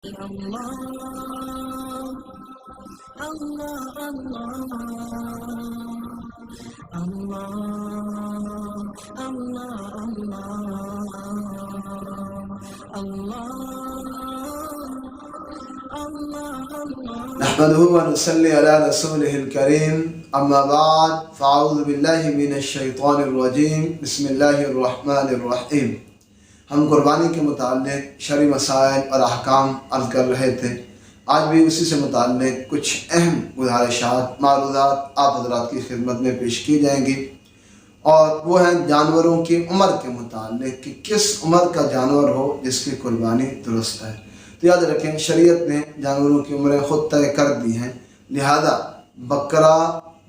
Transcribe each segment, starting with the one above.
نحمده ونصلي على رسوله الكريم اما بعد فاعوذ باللہ من الشیطان الرجیم بسم اللہ الرحمن الرحیم۔ ہم قربانی کے متعلق شرعی مسائل اور احکام عرض کر رہے تھے۔ آج بھی اسی سے متعلق کچھ اہم گزارشات معروضات آپ حضرات کی خدمت میں پیش کی جائیں گی، اور وہ ہیں جانوروں کی عمر کے متعلق کہ کس عمر کا جانور ہو جس کی قربانی درست ہے۔ تو یاد رکھیں شریعت نے جانوروں کی عمریں خود طے کر دی ہیں، لہذا بکرا،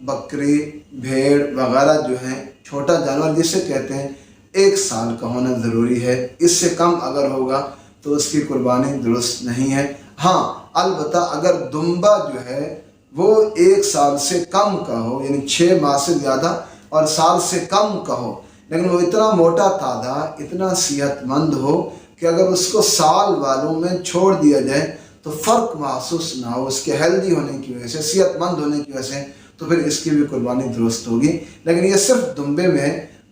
بکری، بھیڑ وغیرہ جو ہیں چھوٹا جانور جسے کہتے ہیں 1 سال کا ہونا ضروری ہے۔ اس سے کم اگر ہوگا تو اس کی قربانی درست نہیں ہے۔ ہاں البتہ اگر دمبا جو ہے وہ 1 سال سے کم کا ہو، یعنی 6 ماہ سے زیادہ اور سال سے کم کا ہو، لیکن وہ اتنا موٹا تازہ، اتنا صحت مند ہو کہ اگر اس کو سال والوں میں چھوڑ دیا جائے تو فرق محسوس نہ ہو اس کے ہیلدی ہونے کی وجہ سے، صحت مند ہونے کی وجہ سے، تو پھر اس کی بھی قربانی درست ہوگی۔ لیکن یہ صرف دمبے میں،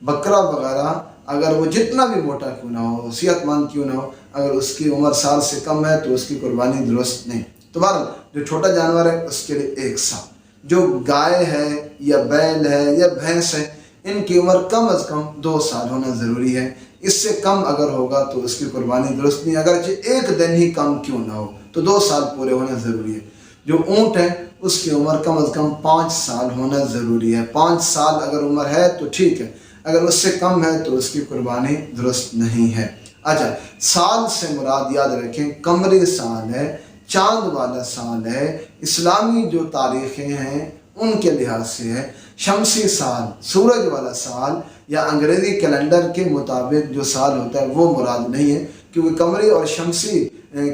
بکرا وغیرہ اگر وہ جتنا بھی موٹا کیوں نہ ہو، صحت مند کیوں نہ ہو، اگر اس کی عمر سال سے کم ہے تو اس کی قربانی درست نہیں۔ تو بہرحال جو چھوٹا جانور ہے اس کے لیے 1 سال، جو گائے ہے یا بیل ہے یا بھینس ہے ان کی عمر کم از کم 2 سال ہونا ضروری ہے۔ اس سے کم اگر ہوگا تو اس کی قربانی درست نہیں، اگرچہ 1 دن ہی کم کیوں نہ ہو تو 2 سال پورے ہونا ضروری ہے۔ جو اونٹ ہے اس کی عمر کم از کم 5 سال ہونا ضروری ہے۔ 5 سال اگر عمر ہے تو ٹھیک ہے، اگر اس سے کم ہے تو اس کی قربانی درست نہیں ہے۔ اچھا، سال سے مراد یاد رکھیں قمری سال ہے، چاند والا سال ہے، اسلامی جو تاریخیں ہیں ان کے لحاظ سے ہے۔ شمسی سال، سورج والا سال یا انگریزی کیلنڈر کے مطابق جو سال ہوتا ہے وہ مراد نہیں ہے، کیونکہ قمری اور شمسی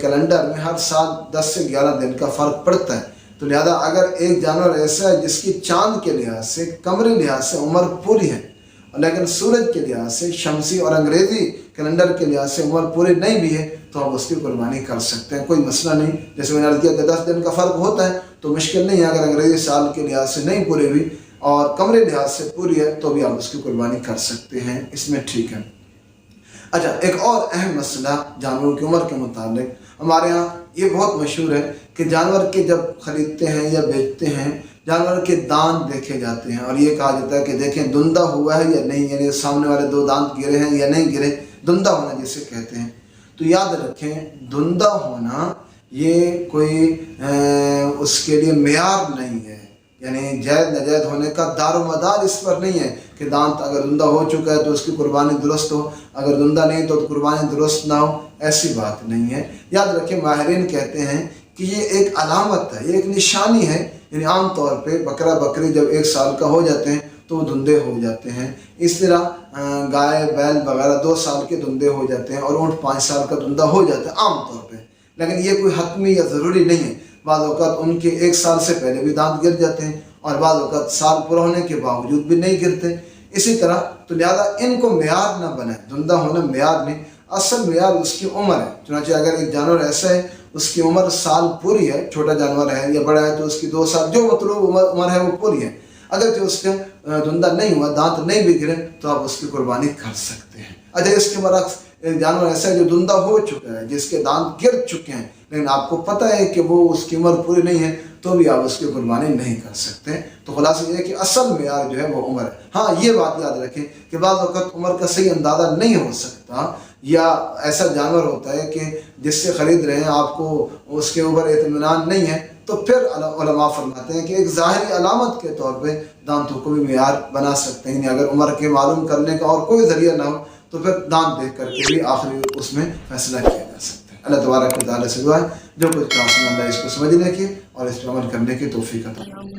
کیلنڈر میں ہر سال 10 سے 11 دن کا فرق پڑتا ہے۔ تو لہذا اگر ایک جانور ایسا ہے جس کی چاند کے لحاظ سے، قمری لحاظ سے عمر پوری ہے، لیکن سورج کے لحاظ سے، شمسی اور انگریزی کیلنڈر کے لحاظ سے عمر پوری نہیں بھی ہے تو آپ اس کی قربانی کر سکتے ہیں، کوئی مسئلہ نہیں۔ جیسے میں نے عرض کیا کہ 10 دن کا فرق ہوتا ہے تو مشکل نہیں ہے، اگر انگریزی سال کے لحاظ سے نہیں پوری ہوئی اور قمری لحاظ سے پوری ہے تو بھی آپ اس کی قربانی کر سکتے ہیں، اس میں ٹھیک ہے۔ اچھا، ایک اور اہم مسئلہ جانوروں کی عمر کے متعلق، ہمارے ہاں یہ بہت مشہور ہے کہ جانور کے جب خریدتے ہیں یا بیچتے ہیں جانور کے دانت دیکھے جاتے ہیں، اور یہ کہا جاتا ہے کہ دیکھیں دندہ ہوا ہے یا نہیں، یعنی سامنے والے 2 دانت گرے ہیں یا نہیں گرے، دندہ ہونا جسے کہتے ہیں۔ تو یاد رکھیں دندہ ہونا یہ کوئی اس کے لیے معیار نہیں ہے، یعنی جائز ناجائز ہونے کا دار و مدار اس پر نہیں ہے کہ دانت اگر دندہ ہو چکا ہے تو اس کی قربانی درست ہو، اگر دندہ نہیں تو قربانی درست نہ ہو، ایسی بات نہیں ہے۔ یاد رکھیں ماہرین کہتے ہیں کہ یہ ایک علامت ہے، یہ ایک نشانی ہے، یعنی عام طور پہ بکرا بکری جب 1 سال کا ہو جاتے ہیں تو وہ دندے ہو جاتے ہیں، اس طرح گائے بیل وغیرہ 2 سال کے دندے ہو جاتے ہیں، اور اونٹ 5 سال کا دندہ ہو جاتا ہے عام طور پہ، لیکن یہ کوئی حتمی یا ضروری نہیں ہے۔ بعض اوقات ان کے 1 سال سے پہلے بھی دانت گر جاتے ہیں، اور بعض اوقات سال پورا ہونے کے باوجود بھی نہیں گرتے، اسی طرح۔ تو لہذا ان کو معیار نہ بنائیں، دندہ ہونا معیار نہیں، اصل معیار اس کی عمر ہے۔ چنانچہ اگر ایک جانور ایسا ہے اس کی عمر سال پوری ہے، چھوٹا جانور ہے یا بڑا ہے تو اس کی 2 سال جو مطلوب عمر ہے وہ پوری ہے، اگر جو اس کا دندہ نہیں ہوا، دانت نہیں بھی گرے تو آپ اس کی قربانی کر سکتے ہیں۔ اچھا، اس کے برعکس ایک جانور ایسا ہے جو دندہ ہو چکا ہے، جس کے دانت گر چکے ہیں، لیکن آپ کو پتہ ہے کہ وہ اس کی عمر پوری نہیں ہے تو بھی آپ اس کی قربانی نہیں کر سکتے۔ تو خلاصہ یہ ہے کہ اصل معیار جو ہے وہ عمر ہے۔ ہاں یہ بات یاد رکھیں کہ بعض اوقات عمر کا صحیح اندازہ نہیں ہو سکتا، یا ایسا جانور ہوتا ہے کہ جس سے خرید رہے ہیں آپ کو اس کے اوپر اطمینان نہیں ہے، تو پھر علماء فرماتے ہیں کہ ایک ظاہری علامت کے طور پہ دانتوں کو بھی معیار بنا سکتے ہیں، اگر عمر کے معلوم کرنے کا اور کوئی ذریعہ نہ ہو تو پھر دانت دیکھ کر کے بھی آخری اس میں فیصلہ کیا جا سکتا ہے۔ اللہ تبارک و تعالیٰ سے دعا ہے جو کچھ کہا سنا اللہ اس کو سمجھنے کی اور اس پر عمل کرنے کی توفیق عطا فرمائے۔